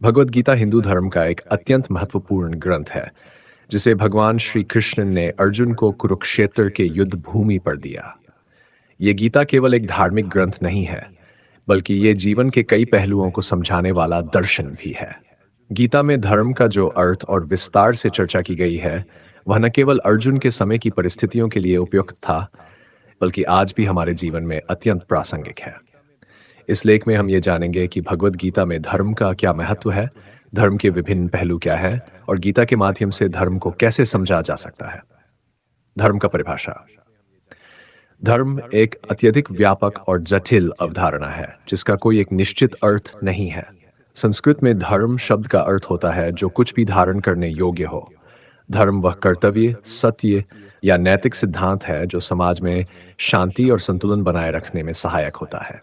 भगवद गीता हिंदू धर्म का एक अत्यंत महत्वपूर्ण ग्रंथ है जिसे भगवान श्री कृष्ण ने अर्जुन को कुरुक्षेत्र के युद्ध भूमि पर दिया। ये गीता केवल एक धार्मिक ग्रंथ नहीं है, बल्कि ये जीवन के कई पहलुओं को समझाने वाला दर्शन भी है। गीता में धर्म का जो अर्थ और विस्तार से चर्चा की गई है, वह न केवल अर्जुन के समय की परिस्थितियों के लिए उपयुक्त था, बल्कि आज भी हमारे जीवन में अत्यंत प्रासंगिक है। इस लेख में हम ये जानेंगे कि भगवद गीता में धर्म का क्या महत्व है, धर्म के विभिन्न पहलू क्या हैं, और गीता के माध्यम से धर्म को कैसे समझा जा सकता है। धर्म का परिभाषा। धर्म एक अत्यधिक व्यापक और जटिल अवधारणा है जिसका कोई एक निश्चित अर्थ नहीं है। संस्कृत में धर्म शब्द का अर्थ होता है जो कुछ भी धारण करने योग्य हो। धर्म वह कर्तव्य, सत्य या नैतिक सिद्धांत है जो समाज में शांति और संतुलन बनाए रखने में सहायक होता है।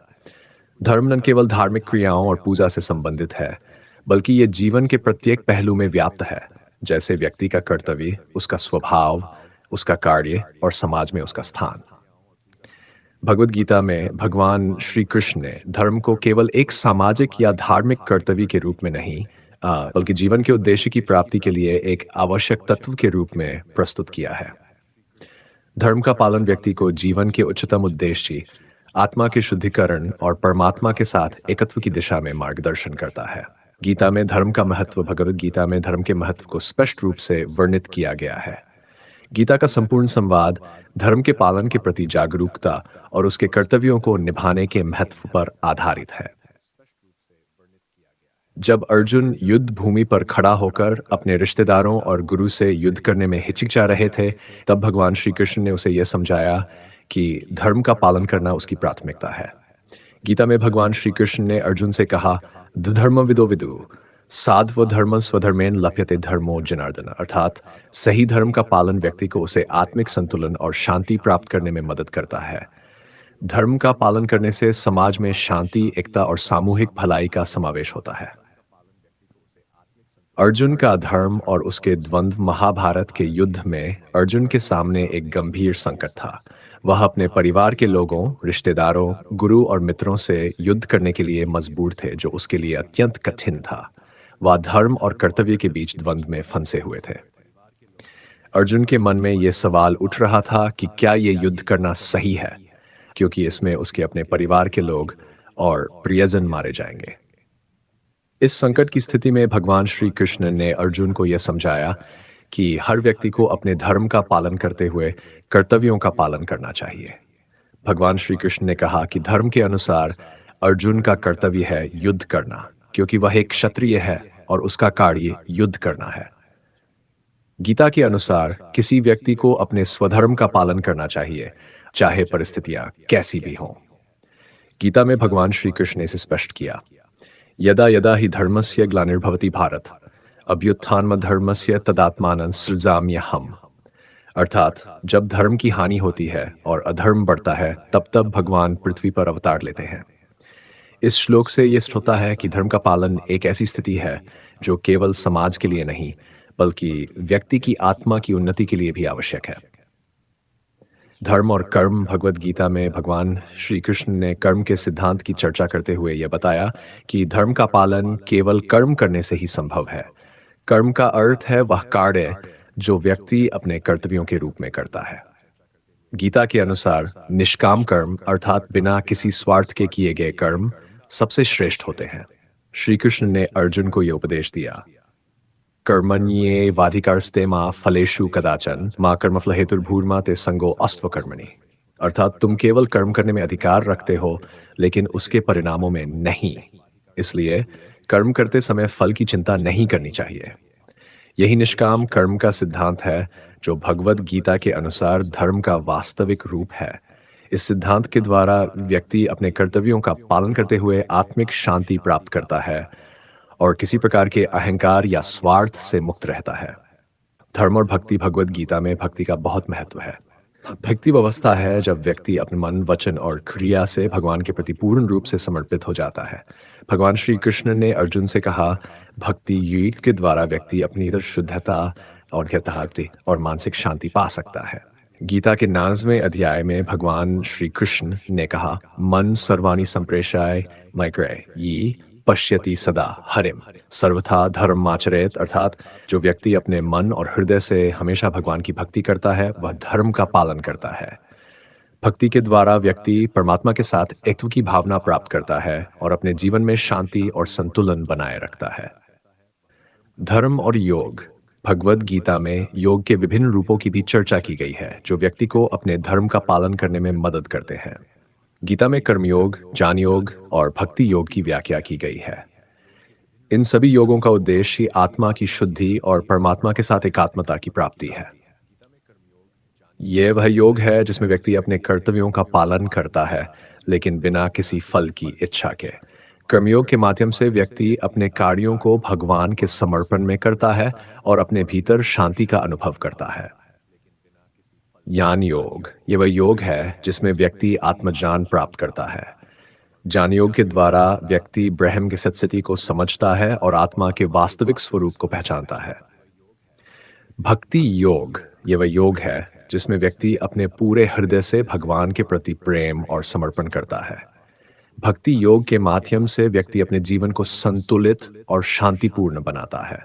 धर्म न केवल धार्मिक क्रियाओं और पूजा से संबंधित है, बल्कि ये जीवन के प्रत्येक पहलू में व्याप्त है, जैसे व्यक्ति का कर्तव्य, उसका स्वभाव, उसका कार्य और समाज में उसका स्थान। भगवद गीता में भगवान श्री कृष्ण ने धर्म को केवल एक सामाजिक या धार्मिक कर्तव्य के रूप में नहीं, बल्कि जीवन के उद्देश्य की प्राप्ति के लिए एक आवश्यक तत्व के रूप में प्रस्तुत किया है। धर्म का पालन व्यक्ति को जीवन के उच्चतम उद्देश्य, आत्मा के शुद्धिकरण और परमात्मा के साथ एकत्व की दिशा में मार्गदर्शन करता है। गीता में धर्म का महत्व भगवद गीता में धर्म के महत्व को स्पष्ट रूप से वर्णित किया गया है। गीता का संपूर्ण संवाद धर्म के पालन के प्रति जागरूकता और उसके कर्तव्यों को निभाने के महत्व पर आधारित है। जब अर्जुन युद्ध भूमि पर खड़ा होकर अपने रिश्तेदारों और गुरु से युद्ध करने में हिचकिचा रहे थे, तब भगवान श्री कृष्ण ने उसे यह समझाया कि धर्म का पालन करना उसकी प्राथमिकता है। गीता में भगवान श्री कृष्ण ने अर्जुन से कहा, धर्म विदो विदु साध्व धर्म स्वधर्मेन लप्यते धर्मो जनार्दन, अर्थात सही धर्म का पालन व्यक्ति को उसे आत्मिक संतुलन और शांति प्राप्त करने में मदद करता है। धर्म का पालन करने से समाज में शांति, एकता और सामूहिक भलाई का समावेश होता है। अर्जुन का धर्म और उसके द्वंद्व। महाभारत के युद्ध में अर्जुन के सामने एक गंभीर संकट था। वह अपने परिवार के लोगों, रिश्तेदारों, गुरु और मित्रों से युद्ध करने के लिए मजबूर थे, जो उसके लिए अत्यंत कठिन था। वह धर्म और कर्तव्य के बीच द्वंद्व में फंसे हुए थे। अर्जुन के मन में यह सवाल उठ रहा था कि क्या यह युद्ध करना सही है, क्योंकि इसमें उसके अपने परिवार के लोग और प्रियजन मारे जाएंगे। इस संकट की स्थिति में भगवान श्री कृष्ण ने अर्जुन को यह समझाया कि हर व्यक्ति को अपने धर्म का पालन करते हुए कर्तव्यों का पालन करना चाहिए। भगवान श्री कृष्ण ने कहा कि धर्म के अनुसार अर्जुन का कर्तव्य है युद्ध करना, क्योंकि वह एक क्षत्रिय है और उसका कार्य युद्ध करना है। गीता के अनुसार किसी व्यक्ति को अपने स्वधर्म का पालन करना चाहिए, चाहे परिस्थितियां कैसी भी हों। गीता में भगवान श्री कृष्ण ने इसे स्पष्ट किया, यदा यदा हि धर्मस्य ग्लानिर्भवति भारत अभ्युत्थानमधर्मस्य तदात्मानं सृजाम्यहम्, अर्थात जब धर्म की हानि होती है और अधर्म बढ़ता है, तब तब भगवान पृथ्वी पर अवतार लेते हैं। इस श्लोक से यह स्पष्ट होता है कि धर्म का पालन एक ऐसी स्थिति है जो केवल समाज के लिए नहीं, बल्कि व्यक्ति की आत्मा की उन्नति के लिए भी आवश्यक है। धर्म और कर्म। भगवद गीता में भगवान श्री कृष्ण ने कर्म के सिद्धांत की चर्चा करते हुए यह बताया कि धर्म का पालन केवल कर्म करने से ही संभव है। कर्म का अर्थ है वह कार्य जो व्यक्ति अपने कर्तव्यों के रूप में करता है। गीता के अनुसार निष्काम कर्म, अर्थात बिना किसी स्वार्थ के किए गए कर्म, सबसे श्रेष्ठ होते हैं। श्री कृष्ण ने अर्जुन को यह उपदेश दिया, कर्मण्येवाधिकारस्ते मा फलेषु कदाचन मा कर्मफल हेतुर्भूर्मा ते संगो अस्त्व कर्मणि, अर्थात तुम केवल कर्म करने में अधिकार रखते हो, लेकिन उसके परिणामों में नहीं। इसलिए कर्म करते समय फल की चिंता नहीं करनी चाहिए। यही निष्काम कर्म का सिद्धांत है जो भगवद गीता के अनुसार धर्म का वास्तविक रूप है। इस सिद्धांत के द्वारा व्यक्ति अपने कर्तव्यों का पालन करते हुए आत्मिक शांति प्राप्त करता है और किसी प्रकार के अहंकार या स्वार्थ से मुक्त रहता है। धर्म और भक्ति। भगवद गीता में भक्ति का बहुत महत्व है। भक्ति व्यवस्था है जब व्यक्ति अपने मन, वचन और क्रिया से भगवान के प्रति पूर्ण रूप से समर्पित हो जाता है। भगवान श्री कृष्ण ने अर्जुन से कहा, भक्ति योग के द्वारा व्यक्ति अपनी शुद्धता और यथार्थी और मानसिक शांति पा सकता है। गीता के 9वें अध्याय में भगवान श्री कृष्ण ने कहा, मन सर्वाणि संप्रेषाय मैग्रय ये पश्यति सदा हरिम, सर्वथा धर्माचरेत, अर्थात जो व्यक्ति अपने मन और हृदय से हमेशा भगवान की भक्ति करता है वह धर्म का पालन करता है। भक्ति के द्वारा व्यक्ति परमात्मा के साथ एकत्व की भावना प्राप्त करता है और अपने जीवन में शांति और संतुलन बनाए रखता है। धर्म और योग। भगवद गीता में योग के विभिन्न रूपों की भी चर्चा की गई है जो व्यक्ति को अपने धर्म का पालन करने में मदद करते हैं। गीता में कर्मयोग, ज्ञान योग और भक्ति योग की व्याख्या की गई है। इन सभी योगों का उद्देश्य आत्मा की शुद्धि और परमात्मा के साथ एकात्मता की प्राप्ति है। ये वह योग है जिसमें व्यक्ति अपने कर्तव्यों का पालन करता है लेकिन बिना किसी फल की इच्छा के। कर्मयोग के माध्यम से व्यक्ति अपने कार्यों को भगवान के समर्पण में करता है और अपने भीतर शांति का अनुभव करता है। ज्ञान योग, ये वह योग है जिसमें व्यक्ति आत्मज्ञान प्राप्त करता है। ज्ञान योग के द्वारा व्यक्ति ब्रह्म की सत्स्थिति को समझता है और आत्मा के वास्तविक स्वरूप को पहचानता है। भक्ति योग, ये वह योग है जिसमें व्यक्ति अपने पूरे हृदय से भगवान के प्रति प्रेम और समर्पण करता है। भक्ति योग के माध्यम से व्यक्ति अपने जीवन को संतुलित और शांतिपूर्ण बनाता है।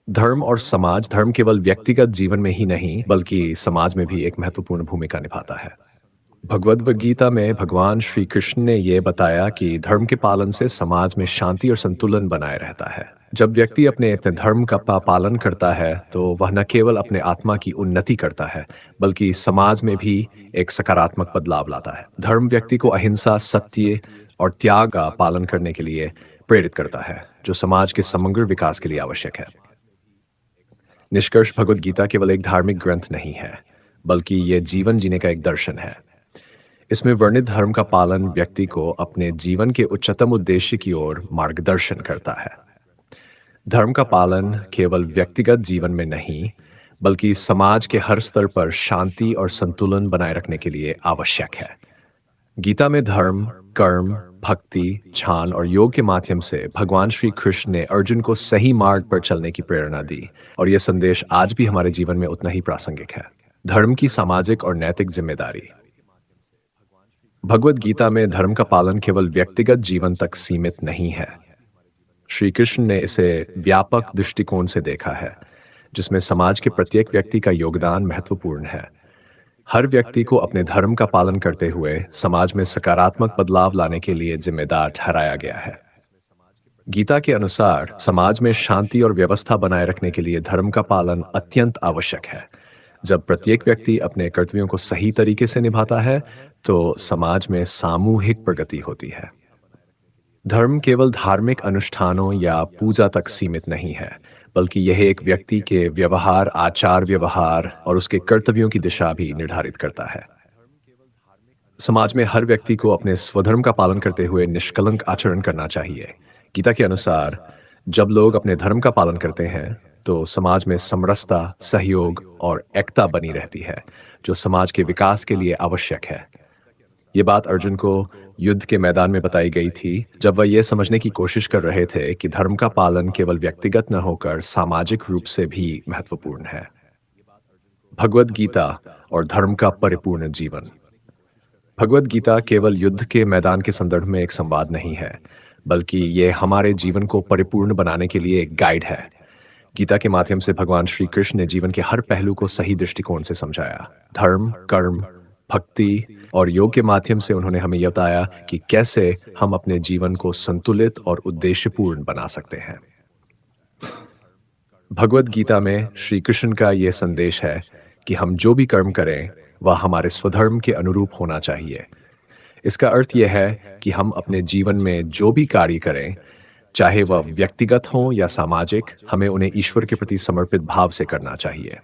धर्म और समाज। धर्म केवल व्यक्तिगत जीवन में ही नहीं बल्कि समाज में भी एक महत्वपूर्ण भूमिका निभाता है। भगवद गीता में भगवान श्री कृष्ण ने यह बताया कि धर्म के पालन से समाज में शांति और संतुलन बनाए रहता है। जब व्यक्ति अपने धर्म का पालन करता है तो वह न केवल अपने आत्मा की उन्नति करता है बल्कि समाज में भी एक सकारात्मक बदलाव लाता है। धर्म व्यक्ति को अहिंसा, सत्य और त्याग का पालन करने के लिए प्रेरित करता है जो समाज के समग्र विकास के लिए आवश्यक है। निष्कर्ष, भगवद गीता केवल एक धार्मिक ग्रंथ नहीं है बल्कि यह जीवन जीने का एक दर्शन है। इसमें वर्णित धर्म का पालन व्यक्ति को अपने जीवन के उच्चतम उद्देश्य की ओर मार्गदर्शन करता है। धर्म का पालन केवल व्यक्तिगत जीवन में नहीं बल्कि समाज के हर स्तर पर शांति और संतुलन बनाए रखने के लिए आवश्यक है। गीता में धर्म, कर्म, भक्ति, ज्ञान और योग के माध्यम से भगवान श्री कृष्ण ने अर्जुन को सही मार्ग पर चलने की प्रेरणा दी और यह संदेश आज भी हमारे जीवन में उतना ही प्रासंगिक है। धर्म की सामाजिक और नैतिक जिम्मेदारी। भगवद गीता में धर्म का पालन केवल व्यक्तिगत जीवन तक सीमित नहीं है। श्री कृष्ण ने इसे व्यापक दृष्टिकोण से देखा है जिसमें समाज के प्रत्येक व्यक्ति का योगदान महत्वपूर्ण है। हर व्यक्ति को अपने धर्म का पालन करते हुए समाज में सकारात्मक बदलाव लाने के लिए जिम्मेदार ठहराया गया है। गीता के अनुसार समाज में शांति और व्यवस्था बनाए रखने के लिए धर्म का पालन अत्यंत आवश्यक है। जब प्रत्येक व्यक्ति अपने कर्तव्यों को सही तरीके से निभाता है तो समाज में सामूहिक प्रगति होती है। धर्म केवल धार्मिक अनुष्ठानों या पूजा तक सीमित नहीं है बल्कि यह एक व्यक्ति के व्यवहार, आचार व्यवहार और उसके कर्तव्यों की दिशा भी निर्धारित करता है। समाज में हर व्यक्ति को अपने स्वधर्म का पालन करते हुए निष्कलंक आचरण करना चाहिए। गीता के अनुसार जब लोग अपने धर्म का पालन करते हैं तो समाज में समरसता, सहयोग और एकता बनी रहती है जो समाज के विकास के लिए आवश्यक है। ये बात अर्जुन को युद्ध के मैदान में बताई गई थी जब वह यह समझने की कोशिश कर रहे थे कि धर्म का पालन केवल व्यक्तिगत न होकर सामाजिक रूप से भी महत्वपूर्ण है। भगवद गीता और धर्म का परिपूर्ण जीवन। भगवद गीता केवल युद्ध के मैदान के संदर्भ में एक संवाद नहीं है बल्कि यह हमारे जीवन को परिपूर्ण बनाने के लिए एक गाइड है। गीता के माध्यम से भगवान श्री कृष्ण ने जीवन के हर पहलू को सही दृष्टिकोण से समझाया। धर्म, कर्म, भक्ति और योग के माध्यम से उन्होंने हमें यह बताया कि कैसे हम अपने जीवन को संतुलित और उद्देश्यपूर्ण बना सकते हैं। भगवद गीता में श्री कृष्ण का यह संदेश है कि हम जो भी कर्म करें वह हमारे स्वधर्म के अनुरूप होना चाहिए। इसका अर्थ यह है कि हम अपने जीवन में जो भी कार्य करें, चाहे वह व्यक्तिगत हो या सामाजिक, हमें उन्हें ईश्वर के प्रति समर्पित भाव से करना चाहिए।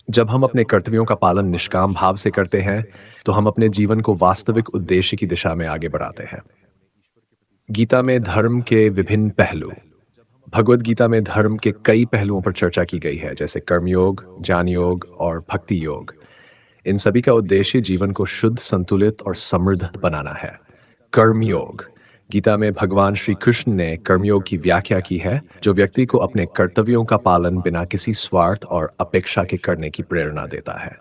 जब हम अपने कर्तव्यों का पालन निष्काम भाव से करते हैं तो हम अपने जीवन को वास्तविक उद्देश्य की दिशा में आगे बढ़ाते हैं। गीता में धर्म के विभिन्न पहलू। भगवद गीता में धर्म के कई पहलुओं पर चर्चा की गई है जैसे कर्मयोग, ज्ञान योग और भक्ति योग। इन सभी का उद्देश्य जीवन को शुद्ध, संतुलित और समृद्ध बनाना है। कर्मयोग। गीता में भगवान श्री कृष्ण ने कर्मयोग की व्याख्या की है जो व्यक्ति को अपने कर्तव्यों का पालन बिना किसी स्वार्थ और अपेक्षा के करने की प्रेरणा देता है।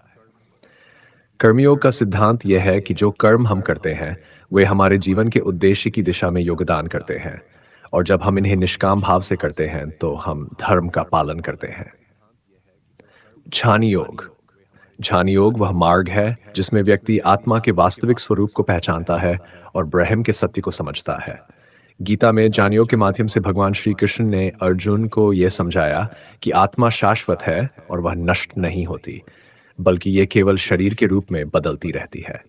कर्मयोग का सिद्धांत यह है कि जो कर्म हम करते हैं वे हमारे जीवन के उद्देश्य की दिशा में योगदान करते हैं, और जब हम इन्हें निष्काम भाव से करते हैं तो हम धर्म का पालन करते हैं। ध्यान योग। ध्यान योग वह मार्ग है जिसमें व्यक्ति आत्मा के वास्तविक स्वरूप को पहचानता है और ब्रह्म के सत्य को समझता है। गीता में ज्ञान योग के माध्यम से भगवान श्री कृष्ण ने अर्जुन को यह समझाया कि आत्मा शाश्वत है और वह नष्ट नहीं होती, बल्कि ये केवल शरीर के रूप में बदलती रहती है।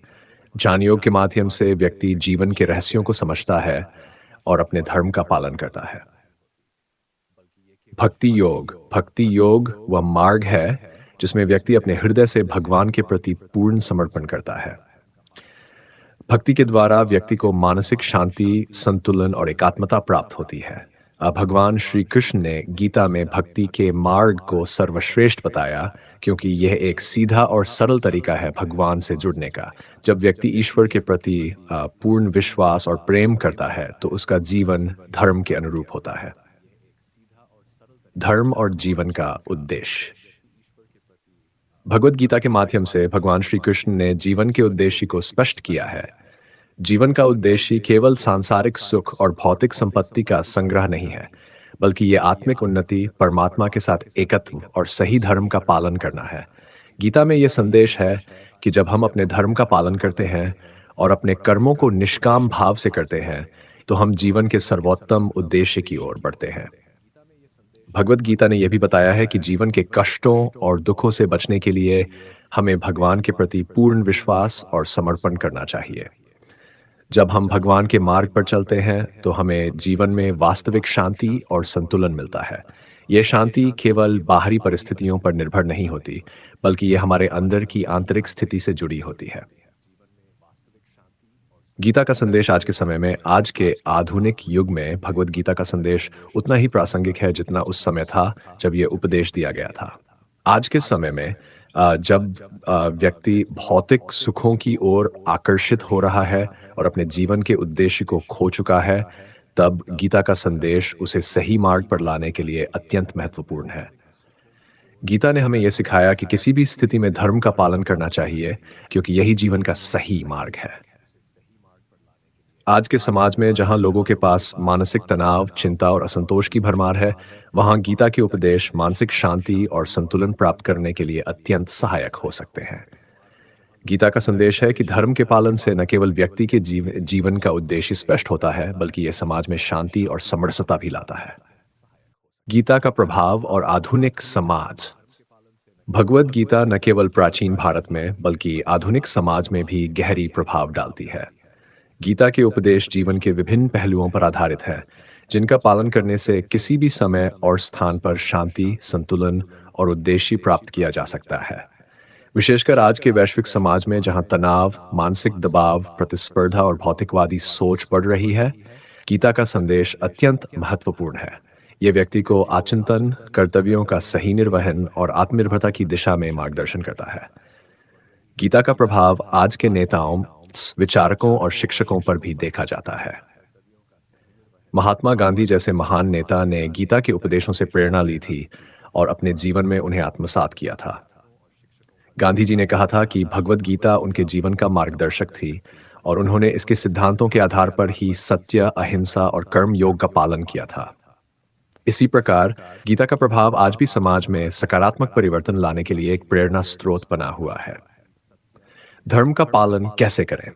ज्ञान योग के माध्यम से व्यक्ति जीवन के रहस्यों को समझता है और अपने धर्म का पालन करता है। भक्ति योग। भक्ति योग वह मार्ग है जिसमें व्यक्ति अपने हृदय से भगवान के प्रति पूर्ण समर्पण करता है। भक्ति के द्वारा व्यक्ति को मानसिक शांति, संतुलन और एकात्मता प्राप्त होती है। भगवान श्री कृष्ण ने गीता में भक्ति के मार्ग को सर्वश्रेष्ठ बताया, क्योंकि यह एक सीधा और सरल तरीका है भगवान से जुड़ने का। जब व्यक्ति ईश्वर के प्रति पूर्ण विश्वास और प्रेम करता है तो उसका जीवन धर्म के अनुरूप होता है। धर्म और जीवन का उद्देश्य। भगवत गीता के माध्यम से भगवान श्री कृष्ण ने जीवन के उद्देश्य को स्पष्ट किया है। जीवन का उद्देश्य केवल सांसारिक सुख और भौतिक संपत्ति का संग्रह नहीं है, बल्कि ये आत्मिक उन्नति, परमात्मा के साथ एकत्व और सही धर्म का पालन करना है। गीता में यह संदेश है कि जब हम अपने धर्म का पालन करते हैं और अपने कर्मों को निष्काम भाव से करते हैं, तो हम जीवन के सर्वोत्तम उद्देश्य की ओर बढ़ते हैं। भगवत गीता ने यह भी बताया है कि जीवन के कष्टों और दुखों से बचने के लिए हमें भगवान के प्रति पूर्ण विश्वास और समर्पण करना चाहिए। जब हम भगवान के मार्ग पर चलते हैं तो हमें जीवन में वास्तविक शांति और संतुलन मिलता है। यह शांति केवल बाहरी परिस्थितियों पर निर्भर नहीं होती, बल्कि यह हमारे अंदर की आंतरिक स्थिति से जुड़ी होती है। गीता का संदेश आज के समय में, आज के आधुनिक युग में भगवत गीता का संदेश उतना ही प्रासंगिक है जितना उस समय था जब यह उपदेश दिया गया था। आज के समय में जब व्यक्ति भौतिक सुखों की ओर आकर्षित हो रहा है और अपने जीवन के उद्देश्य को खो चुका है, तब गीता का संदेश उसे सही मार्ग पर लाने के लिए अत्यंत महत्वपूर्ण है। गीता ने हमें यह सिखाया कि किसी भी स्थिति में धर्म का पालन करना चाहिए, क्योंकि यही जीवन का सही मार्ग है। आज के समाज में जहां लोगों के पास मानसिक तनाव, चिंता और असंतोष की भरमार है, वहां गीता के उपदेश मानसिक शांति और संतुलन प्राप्त करने के लिए अत्यंत सहायक हो सकते हैं। गीता का संदेश है कि धर्म के पालन से न केवल व्यक्ति के जीवन का उद्देश्य स्पष्ट होता है, बल्कि यह समाज में शांति और समरसता भी लाता है। गीता का प्रभाव और आधुनिक समाज। भगवत गीता न केवल प्राचीन भारत में बल्कि आधुनिक समाज में भी गहरी प्रभाव डालती है। गीता के उपदेश जीवन के विभिन्न पहलुओं पर आधारित है, जिनका पालन करने से किसी भी समय और स्थान पर शांति, संतुलन और उद्देश्य प्राप्त किया जा सकता है। विशेषकर आज के वैश्विक समाज में जहां तनाव, मानसिक दबाव, प्रतिस्पर्धा और भौतिकवादी सोच बढ़ रही है, गीता का संदेश अत्यंत महत्वपूर्ण है। यह व्यक्ति को आचिंतन, कर्तव्यों का सही निर्वहन और आत्मनिर्भरता की दिशा में मार्गदर्शन करता है। गीता का प्रभाव आज के नेताओं, विचारकों और शिक्षकों पर भी देखा जाता है। महात्मा गांधी जैसे महान नेता ने गीता के उपदेशों से प्रेरणा ली थी और अपने जीवन में उन्हें आत्मसात किया था। गांधी जी ने कहा था कि भगवत गीता उनके जीवन का मार्गदर्शक थी और उन्होंने इसके सिद्धांतों के आधार पर ही सत्य, अहिंसा और कर्म योग का पालन किया था। इसी प्रकार गीता का प्रभाव आज भी समाज में सकारात्मक परिवर्तन लाने के लिए एक प्रेरणा स्रोत बना हुआ है। धर्म का पालन कैसे करें?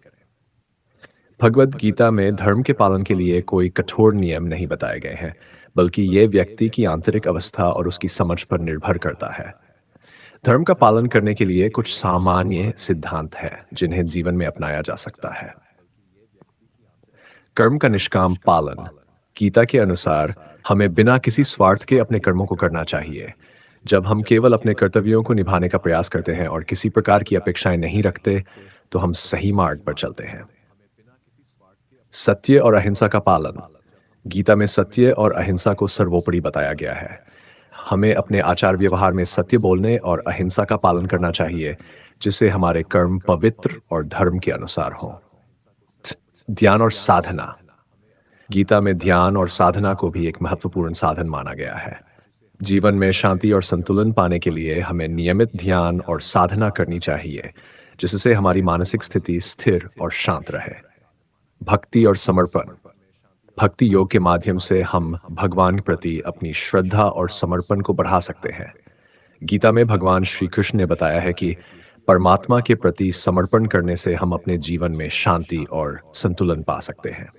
भगवत गीता में धर्म के पालन के लिए कोई कठोर नियम नहीं बताए गए हैं, बल्कि ये व्यक्ति की आंतरिक अवस्था और उसकी समझ पर निर्भर करता है। धर्म का पालन करने के लिए कुछ सामान्य सिद्धांत हैं जिन्हें जीवन में अपनाया जा सकता है। कर्म का निष्काम पालन। गीता के अनुसार हमें बिना किसी स्वार्थ के अपने कर्मों को करना चाहिए। जब हम केवल अपने कर्तव्यों को निभाने का प्रयास करते हैं और किसी प्रकार की अपेक्षाएं नहीं रखते, तो हम सही मार्ग पर चलते हैं। सत्य और अहिंसा का पालन। गीता में सत्य और अहिंसा को सर्वोपरि बताया गया है। हमें अपने आचार व्यवहार में सत्य बोलने और अहिंसा का पालन करना चाहिए, जिससे हमारे कर्म पवित्र और धर्म के अनुसार हों। ध्यान और साधना। गीता में ध्यान और साधना को भी एक महत्वपूर्ण साधन माना गया है। जीवन में शांति और संतुलन पाने के लिए हमें नियमित ध्यान और साधना करनी चाहिए, जिससे हमारी मानसिक स्थिति स्थिर और शांत रहे। भक्ति और समर्पण। भक्ति योग के माध्यम से हम भगवान के प्रति अपनी श्रद्धा और समर्पण को बढ़ा सकते हैं। गीता में भगवान श्री कृष्ण ने बताया है कि परमात्मा के प्रति समर्पण करने से हम अपने जीवन में शांति और संतुलन पा सकते हैं।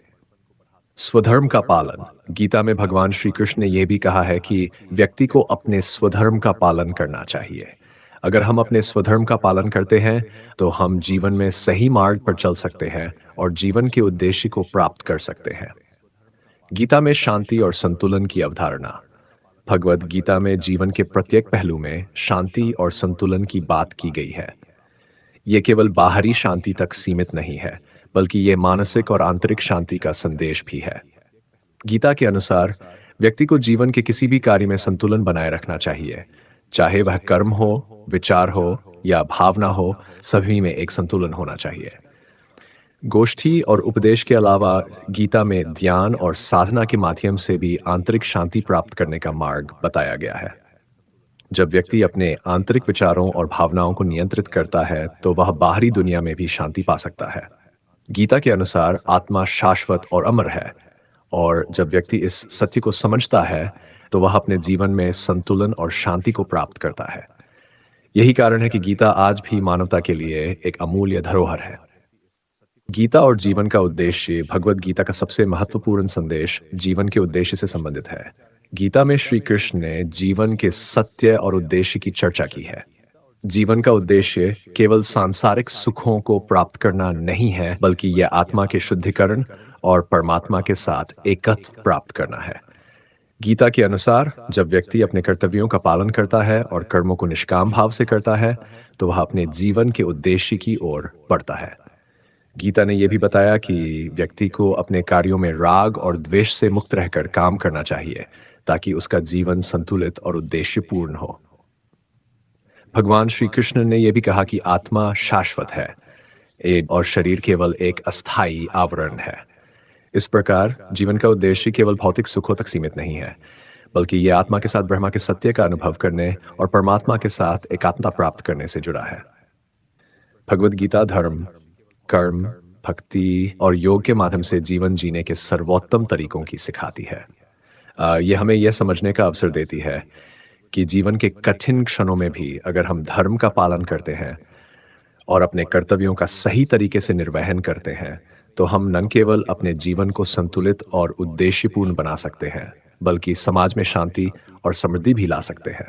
स्वधर्म का पालन। गीता में भगवान श्री कृष्ण ने यह भी कहा है कि व्यक्ति को अपने स्वधर्म का पालन करना चाहिए। अगर हम अपने स्वधर्म का पालन करते हैं तो हम जीवन में सही मार्ग पर चल सकते हैं और जीवन के उद्देश्य को प्राप्त कर सकते हैं। गीता में शांति और संतुलन की अवधारणा। भगवद गीता में जीवन के प्रत्येक पहलू में शांति और संतुलन की बात की गई है। ये केवल बाहरी शांति तक सीमित नहीं है, बल्कि ये मानसिक और आंतरिक शांति का संदेश भी है। गीता के अनुसार व्यक्ति को जीवन के किसी भी कार्य में संतुलन बनाए रखना चाहिए, चाहे वह कर्म हो, विचार हो या भावना हो, सभी में एक संतुलन होना चाहिए। गोष्ठी और उपदेश के अलावा गीता में ध्यान और साधना के माध्यम से भी आंतरिक शांति प्राप्त करने का मार्ग बताया गया है। जब व्यक्ति अपने आंतरिक विचारों और भावनाओं को नियंत्रित करता है तो वह बाहरी दुनिया में भी शांति पा सकता है। गीता के अनुसार आत्मा शाश्वत और अमर है, और जब व्यक्ति इस सत्य को समझता है तो वह अपने जीवन में संतुलन और शांति को प्राप्त करता है। यही कारण है कि गीता आज भी मानवता के लिए एक अमूल्य धरोहर है। गीता और जीवन का उद्देश्य। भगवद गीता का सबसे महत्वपूर्ण संदेश जीवन के उद्देश्य से संबंधित है। गीता में श्री कृष्ण ने जीवन के सत्य और उद्देश्य की चर्चा की है। जीवन का उद्देश्य केवल सांसारिक सुखों को प्राप्त करना नहीं है, बल्कि यह आत्मा के शुद्धिकरण और परमात्मा के साथ एकत्व प्राप्त करना है। गीता के अनुसार जब व्यक्ति अपने कर्तव्यों का पालन करता है और कर्मों को निष्काम भाव से करता है तो वह अपने जीवन के उद्देश्य की ओर बढ़ता है। गीता ने यह भी बताया कि व्यक्ति को अपने कार्यों में राग और द्वेष से मुक्त रहकर काम करना चाहिए, ताकि उसका जीवन संतुलित और उद्देश्यपूर्ण हो। भगवान श्री कृष्ण ने यह भी कहा कि आत्मा शाश्वत है और शरीर केवल एक अस्थायी आवरण है। इस प्रकार जीवन का उद्देश्य केवल भौतिक सुखों तक सीमित नहीं है, बल्कि यह आत्मा के साथ ब्रह्मा के सत्य का अनुभव करने और परमात्मा के साथ एकात्मता प्राप्त करने से जुड़ा है। भगवद गीता धर्म, कर्म, भक्ति और योग के माध्यम से जीवन जीने के सर्वोत्तम तरीकों की सिखाती है। यह हमें यह समझने का अवसर देती है कि जीवन के कठिन क्षणों में भी अगर हम धर्म का पालन करते हैं और अपने कर्तव्यों का सही तरीके से निर्वहन करते हैं तो हम न केवल अपने जीवन को संतुलित और उद्देश्यपूर्ण बना सकते हैं, बल्कि समाज में शांति और समृद्धि भी ला सकते हैं।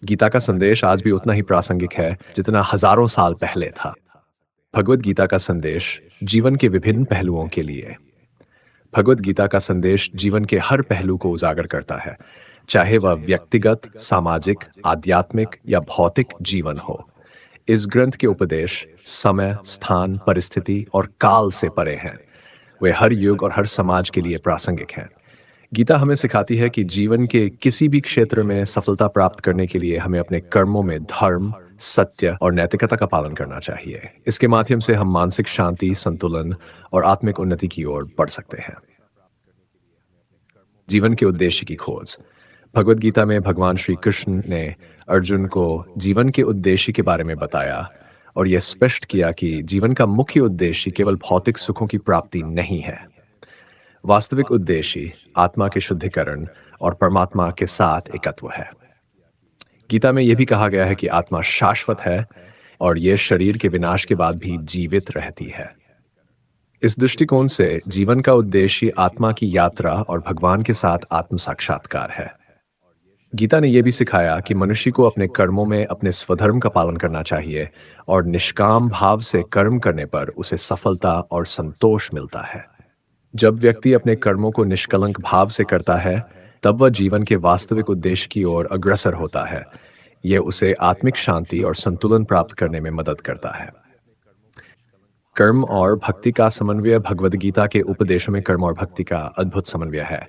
गीता का संदेश आज भी उतना ही प्रासंगिक है जितना हजारों साल पहले था। भगवद गीता का संदेश जीवन के विभिन्न पहलुओं के लिए। भगवद गीता का संदेश जीवन के हर पहलू को उजागर करता है, चाहे वह व्यक्तिगत, सामाजिक, आध्यात्मिक या भौतिक जीवन हो। इस ग्रंथ के उपदेश समय, स्थान, परिस्थिति और काल से परे हैं। वे हर युग और हर समाज के लिए प्रासंगिक हैं। गीता हमें सिखाती है कि जीवन के किसी भी क्षेत्र में सफलता प्राप्त करने के लिए हमें अपने कर्मों में धर्म, सत्य और नैतिकता का पालन करना चाहिए। इसके माध्यम से हम मानसिक शांति, संतुलन और आत्मिक उन्नति की ओर बढ़ सकते हैं। जीवन के उद्देश्य की खोज। भगवद गीता में भगवान श्री कृष्ण ने अर्जुन को जीवन के उद्देश्य के बारे में बताया और यह स्पष्ट किया कि जीवन का मुख्य उद्देश्य केवल भौतिक सुखों की प्राप्ति नहीं है। वास्तविक उद्देश्य आत्मा के शुद्धिकरण और परमात्मा के साथ एकत्व है। गीता में यह भी कहा गया है कि आत्मा शाश्वत है और यह शरीर के विनाश के बाद भी जीवित रहती है। इस दृष्टिकोण से जीवन का उद्देश्य आत्मा की यात्रा और भगवान के साथ आत्म साक्षात्कार है। गीता ने यह भी सिखाया कि मनुष्य को अपने कर्मों में अपने स्वधर्म का पालन करना चाहिए और निष्काम भाव से कर्म करने पर उसे सफलता और संतोष मिलता है। जब व्यक्ति अपने कर्मों को निष्कलंक भाव से करता है तब वह जीवन के वास्तविक उद्देश्य की ओर अग्रसर होता है। यह उसे आत्मिक शांति और संतुलन प्राप्त करने में मदद करता है। कर्म और भक्ति का समन्वय। भगवद गीता के उपदेशों में कर्म और भक्ति का अद्भुत समन्वय है।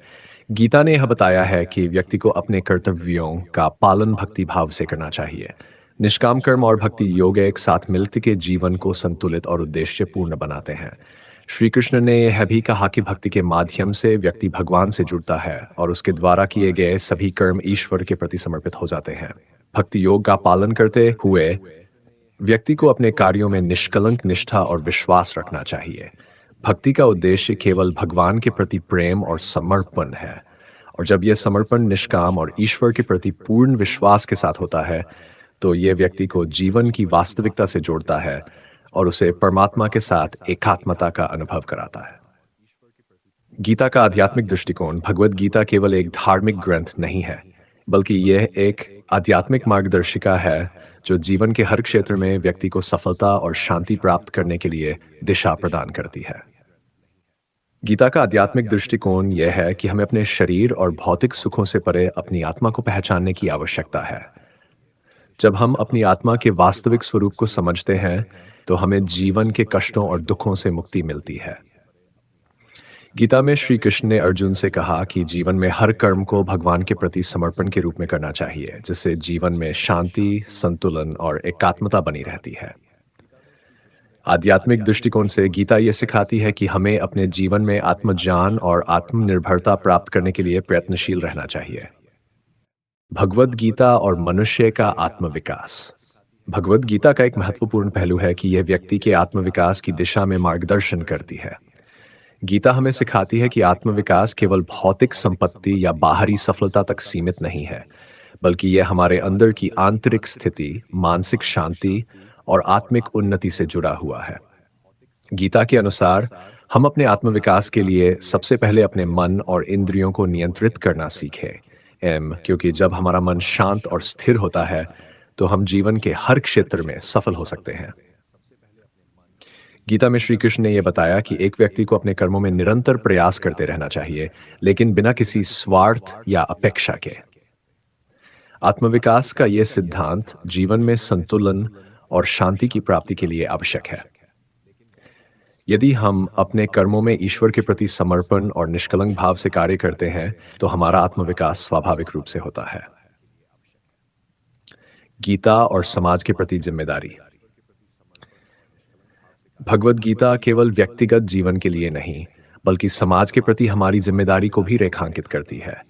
गीता ने यह बताया है कि व्यक्ति को अपने कर्तव्यों का पालन भक्ति भाव से करना चाहिए। निष्काम कर्म और भक्ति योग एक साथ मिलकर के जीवन को संतुलित और उद्देश्यपूर्ण बनाते हैं। श्री कृष्ण ने यह भी कहा कि भक्ति के माध्यम से व्यक्ति भगवान से जुड़ता है और उसके द्वारा किए गए सभी कर्म ईश्वर के प्रति समर्पित हो जाते हैं। भक्ति योग का पालन करते हुए व्यक्ति को अपने कार्यों में निष्कलंक निष्ठा और विश्वास रखना चाहिए। भक्ति का उद्देश्य केवल भगवान के प्रति प्रेम और समर्पण है। और जब यह समर्पण निष्काम और ईश्वर के प्रति पूर्ण विश्वास के साथ होता है, तो यह व्यक्ति को जीवन की वास्तविकता से जोड़ता है और उसे परमात्मा के साथ एकात्मता का अनुभव कराता है। गीता का आध्यात्मिक दृष्टिकोण भगवद गीता केवल एक धार्मिक ग्रंथ नहीं है, बल्कि यह एक आध्यात्मिक मार्गदर्शिका है जो जीवन के हर क्षेत्र में व्यक्ति को सफलता और शांति प्राप्त करने के लिए दिशा प्रदान करती है। गीता का आध्यात्मिक दृष्टिकोण यह है कि हमें अपने शरीर और भौतिक सुखों से परे अपनी आत्मा को पहचानने की आवश्यकता है। जब हम अपनी आत्मा के वास्तविक स्वरूप को समझते हैं, तो हमें जीवन के कष्टों और दुखों से मुक्ति मिलती है। गीता में श्री कृष्ण ने अर्जुन से कहा कि जीवन में हर कर्म को भगवान के प्रति समर्पण के रूप में करना चाहिए, जिससे जीवन में शांति, संतुलन और एकात्मता बनी रहती है। आध्यात्मिक दृष्टिकोण से गीता ये सिखाती है कि हमें अपने जीवन में आत्मज्ञान और आत्मनिर्भरता प्राप्त करने के लिए प्रयत्नशील रहना चाहिए। भगवद गीता और मनुष्य का आत्मविकास। भगवद गीता का एक महत्वपूर्ण पहलू है कि यह व्यक्ति के आत्मविकास की दिशा में मार्गदर्शन करती है। गीता हमें सिखाती है कि आत्मविकास केवल भौतिक संपत्ति या बाहरी सफलता तक सीमित नहीं है, बल्कि यह हमारे अंदर की आंतरिक स्थिति, मानसिक शांति और आत्मिक उन्नति से जुड़ा हुआ है। गीता के अनुसार हम अपने आत्मविकास के लिए सबसे पहले अपने मन और इंद्रियों को नियंत्रित करना सीखें। क्योंकि जब हमारा मन शांत और स्थिर होता है, तो हम जीवन के हर क्षेत्र में सफल हो सकते हैं। गीता में श्री कृष्ण ने यह बताया कि एक व्यक्ति को अपने कर्मों में निरंतर प्रयास करते रहना चाहिए, लेकिन बिना किसी स्वार्थ या अपेक्षा के। आत्मविकास का यह सिद्धांत जीवन में संतुलन और शांति की प्राप्ति के लिए आवश्यक है। यदि हम अपने कर्मों में ईश्वर के प्रति समर्पण और निष्कलंक भाव से कार्य करते हैं, तो हमारा आत्मविकास स्वाभाविक रूप से होता है। गीता और समाज के प्रति जिम्मेदारी। भगवद गीता केवल व्यक्तिगत जीवन के लिए नहीं, बल्कि समाज के प्रति हमारी जिम्मेदारी को भी रेखांकित करती है।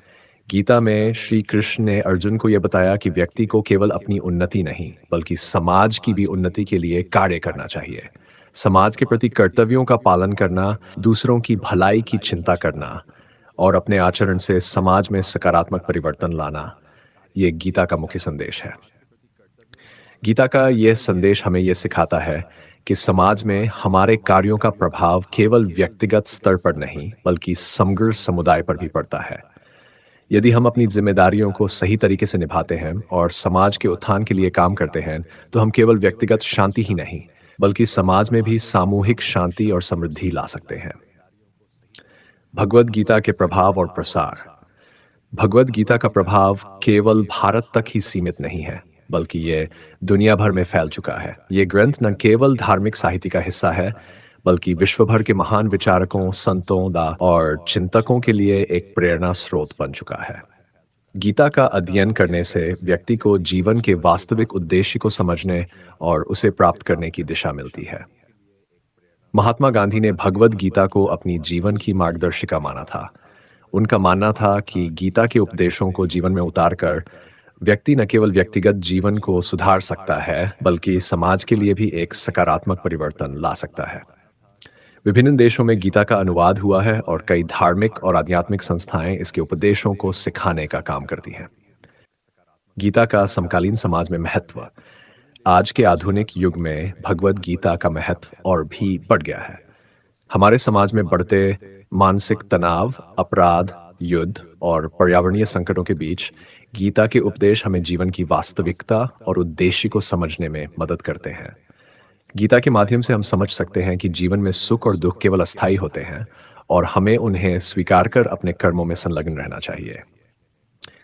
गीता में श्री कृष्ण ने अर्जुन को यह बताया कि व्यक्ति को केवल अपनी उन्नति नहीं, बल्कि समाज की भी उन्नति के लिए कार्य करना चाहिए। समाज के प्रति कर्तव्यों का पालन करना, दूसरों की भलाई की चिंता करना और अपने आचरण से समाज में सकारात्मक परिवर्तन लाना, ये गीता का मुख्य संदेश है। गीता का यह संदेश हमें यह सिखाता है कि समाज में हमारे कार्यों का प्रभाव केवल व्यक्तिगत स्तर पर नहीं, बल्कि समग्र समुदाय पर भी पड़ता है। यदि हम अपनी जिम्मेदारियों को सही तरीके से निभाते हैं और समाज के उत्थान के लिए काम करते हैं, तो हम केवल व्यक्तिगत शांति ही नहीं, बल्कि समाज में भी सामूहिक शांति और समृद्धि ला सकते हैं। भगवद गीता के प्रभाव और प्रसार। भगवद गीता का प्रभाव केवल भारत तक ही सीमित नहीं है, बल्कि ये दुनिया भर में फैल चुका है। ये ग्रंथ न केवल धार्मिक साहित्य का हिस्सा है, बल्कि विश्व भर के महान विचारकों, संतों और चिंतकों के लिए एक प्रेरणा स्रोत बन चुका है। गीता का अध्ययन करने से व्यक्ति को जीवन के वास्तविक उद्देश्य को समझने और उसे प्राप्त करने की दिशा मिलती है। महात्मा गांधी ने भगवद गीता को अपनी जीवन की मार्गदर्शिका माना था। उनका मानना था कि गीता के उपदेशों को जीवन में उतारकर व्यक्ति न केवल व्यक्तिगत जीवन को सुधार सकता है, बल्कि समाज के लिए भी एक सकारात्मक परिवर्तन ला सकता है। विभिन्न देशों में गीता का अनुवाद हुआ है और कई धार्मिक और आध्यात्मिक संस्थाएं इसके उपदेशों को सिखाने का काम करती हैं। गीता का समकालीन समाज में महत्व। आज के आधुनिक युग में भगवद गीता का महत्व और भी बढ़ गया है। हमारे समाज में बढ़ते मानसिक तनाव, अपराध, युद्ध और पर्यावरणीय संकटों के बीच गीता के उपदेश हमें जीवन की वास्तविकता और उद्देश्य को समझने में मदद करते हैं। गीता के माध्यम से हम समझ सकते हैं कि जीवन में सुख और दुख केवल अस्थायी होते हैं और हमें उन्हें स्वीकार कर अपने कर्मों में संलग्न रहना चाहिए।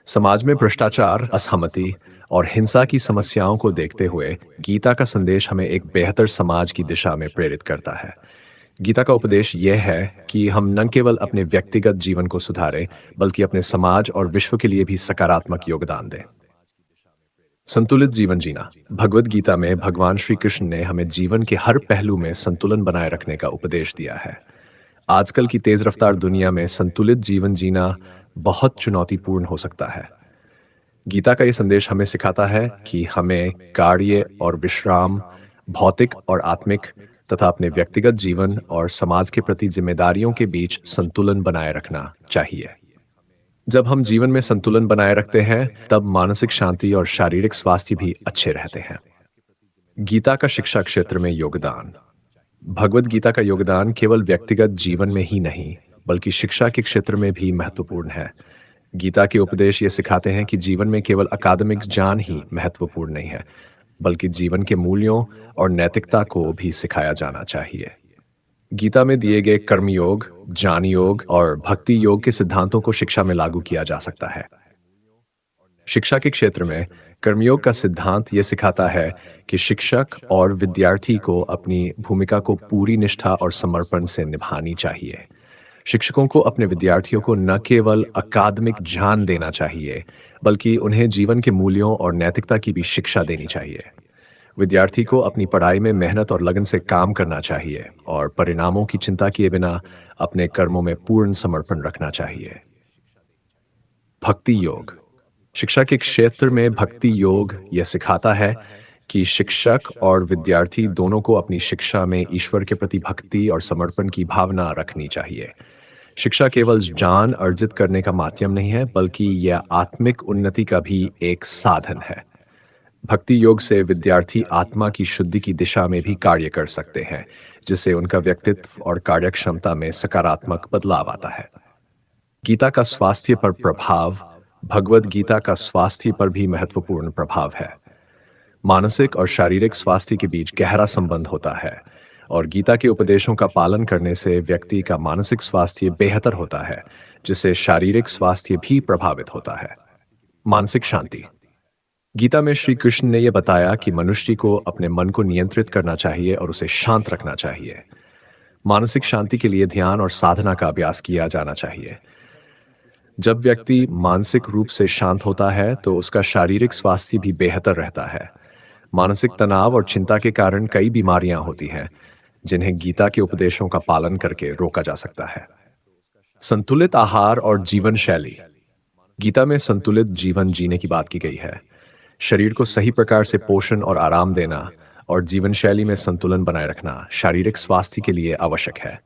समाज में भ्रष्टाचार, असहमति और हिंसा की समस्याओं को देखते हुए गीता का संदेश हमें एक बेहतर समाज की दिशा में प्रेरित करता है। गीता का उपदेश यह है कि हम न केवल अपने व्यक्तिगत जीवन को सुधारें, बल्कि अपने समाज और विश्व के लिए भी सकारात्मक योगदान दें। संतुलित जीवन जीना। भगवद गीता में भगवान श्री कृष्ण ने हमें जीवन के हर पहलू में संतुलन बनाए रखने का उपदेश दिया है। आजकल की तेज रफ्तार दुनिया में संतुलित जीवन जीना बहुत चुनौतीपूर्ण हो सकता है। गीता का ये संदेश हमें सिखाता है कि हमें कार्य और विश्राम, भौतिक और आत्मिक तथा अपने व्यक्तिगत जीवन और समाज के प्रति जिम्मेदारियों के बीच संतुलन बनाए रखना चाहिए। जब हम जीवन में संतुलन बनाए रखते हैं, तब मानसिक शांति और शारीरिक स्वास्थ्य भी अच्छे रहते हैं। गीता का शिक्षा क्षेत्र में योगदान। भगवद गीता का योगदान केवल व्यक्तिगत जीवन में ही नहीं, बल्कि शिक्षा के क्षेत्र में भी महत्वपूर्ण है। गीता के उपदेश ये सिखाते हैं कि जीवन में केवल अकादमिक ज्ञान ही महत्वपूर्ण नहीं है, बल्कि जीवन के मूल्यों और नैतिकता को भी सिखाया जाना चाहिए। गीता में दिए गए कर्मयोग, ज्ञान योग और भक्ति योग के सिद्धांतों को शिक्षा में लागू किया जा सकता है। शिक्षा के क्षेत्र में कर्मयोग का सिद्धांत ये सिखाता है कि शिक्षक और विद्यार्थी को अपनी भूमिका को पूरी निष्ठा और समर्पण से निभानी चाहिए। शिक्षकों को अपने विद्यार्थियों को न केवल अकादमिक ज्ञान देना चाहिए, बल्कि उन्हें जीवन के मूल्यों और नैतिकता की भी शिक्षा देनी चाहिए। विद्यार्थी को अपनी पढ़ाई में मेहनत और लगन से काम करना चाहिए और परिणामों की चिंता किए बिना अपने कर्मों में पूर्ण समर्पण रखना चाहिए। भक्ति योग। शिक्षा के क्षेत्र में भक्ति योग यह सिखाता है कि शिक्षक और विद्यार्थी दोनों को अपनी शिक्षा में ईश्वर के प्रति भक्ति और समर्पण की भावना रखनी चाहिए। शिक्षा केवल ज्ञान अर्जित करने का माध्यम नहीं है, बल्कि यह आत्मिक उन्नति का भी एक साधन है। भक्ति योग से विद्यार्थी आत्मा की शुद्धि की दिशा में भी कार्य कर सकते हैं, जिससे उनका व्यक्तित्व और कार्यक्षमता में सकारात्मक बदलाव आता है। गीता का स्वास्थ्य पर प्रभाव। भगवद गीता का स्वास्थ्य पर भी महत्वपूर्ण प्रभाव है। मानसिक और शारीरिक स्वास्थ्य के बीच गहरा संबंध होता है और गीता के उपदेशों का पालन करने से व्यक्ति का मानसिक स्वास्थ्य बेहतर होता है, जिससे शारीरिक स्वास्थ्य भी प्रभावित होता है। मानसिक शांति। गीता में श्री कृष्ण ने यह बताया कि मनुष्य को अपने मन को नियंत्रित करना चाहिए और उसे शांत रखना चाहिए। मानसिक शांति के लिए ध्यान और साधना का अभ्यास किया जाना चाहिए। जब व्यक्ति मानसिक रूप से शांत होता है, तो उसका शारीरिक स्वास्थ्य भी बेहतर रहता है। मानसिक तनाव और चिंता के कारण कई बीमारियां होती हैं, जिन्हें गीता के उपदेशों का पालन करके रोका जा सकता है। संतुलित आहार और जीवन शैली। गीता में संतुलित जीवन जीने की बात की गई है। शरीर को सही प्रकार से पोषण और आराम देना और जीवन शैली में संतुलन बनाए रखना शारीरिक स्वास्थ्य के लिए आवश्यक है।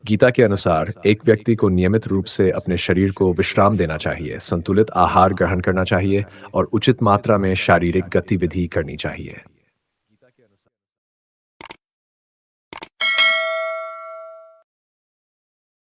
गीता के अनुसार एक व्यक्ति को नियमित रूप से अपने शरीर को विश्राम देना चाहिए, संतुलित आहार ग्रहण करना चाहिए और उचित मात्रा में शारीरिक गतिविधि करनी चाहिए।